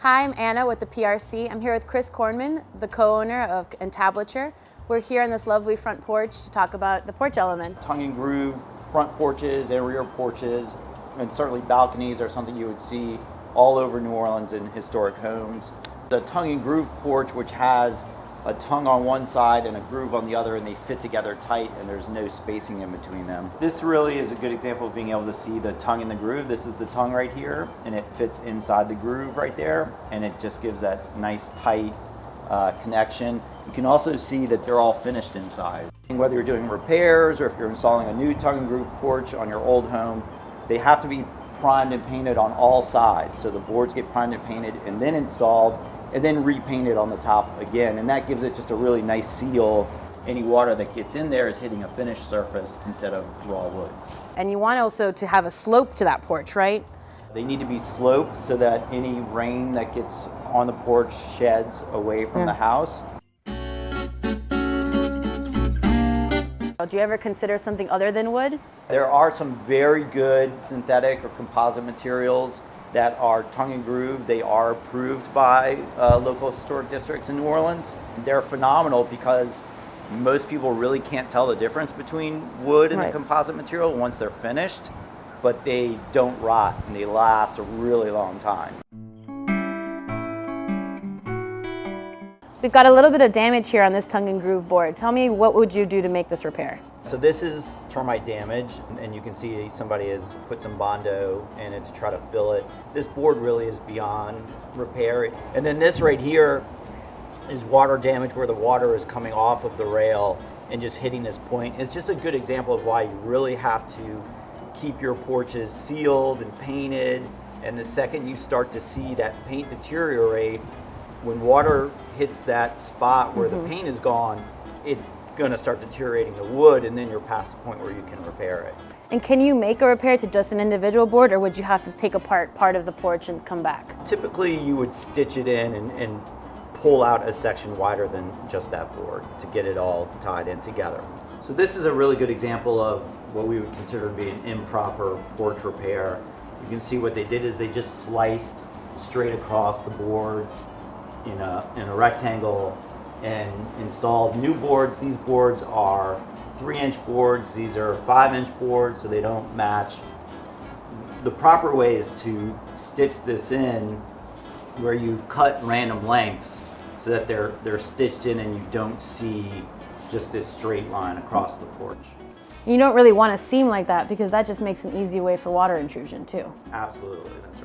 Hi, I'm Anna with the PRC. I'm here with Chris Kornman, the co-owner of Entablature. We're here on this lovely front porch to talk about the porch elements. Tongue and groove front porches and rear porches, and certainly balconies are something you would see all over New Orleans in historic homes. The tongue and groove porch, which has a tongue on one side and a groove on the other, and they fit together tight and there's no spacing in between them. This really is a good example of being able to see the tongue in the groove. This is the tongue right here, and it fits inside the groove right there, and it just gives that nice tight connection. You can also see that they're all finished inside. And whether you're doing repairs or if you're installing a new tongue and groove porch on your old home, they have to be primed and painted on all sides. So the boards get primed and painted and then installed and then repainted on the top again. And that gives it just a really nice seal. Any water that gets in there is hitting a finished surface instead of raw wood. And you want also to have a slope to that porch, right? They need to be sloped so that any rain that gets on the porch sheds away from the house. Do you ever consider something other than wood? There are some very good synthetic or composite materials that are tongue and groove. They are approved by local historic districts in New Orleans. They're phenomenal because most people really can't tell the difference between wood and the composite material once they're finished, but they don't rot and they last a really long time. We've got a little bit of damage here on this tongue and groove board. Tell me, what would you do to make this repair? So this is termite damage, and you can see somebody has put some Bondo in it to try to fill it. This board really is beyond repair. And then this right here is water damage where the water is coming off of the rail and just hitting this point. It's just a good example of why you really have to keep your porches sealed and painted. And the second you start to see that paint deteriorate, when water hits that spot where the paint is gone, it's going to start deteriorating the wood, and then you're past the point where you can repair it. And can you make a repair to just an individual board, or would you have to take apart part of the porch and come back? Typically you would stitch it in and pull out a section wider than just that board to get it all tied in together. So this is a really good example of what we would consider to be an improper porch repair. You can see what they did is they just sliced straight across the boards in a rectangle and installed new boards. These boards are 3-inch boards. These are 5-inch boards, so they don't match. The proper way is to stitch this in where you cut random lengths so that they're stitched in and you don't see just this straight line across the porch. You don't really want a seam like that because that just makes an easy way for water intrusion too. Absolutely, that's right.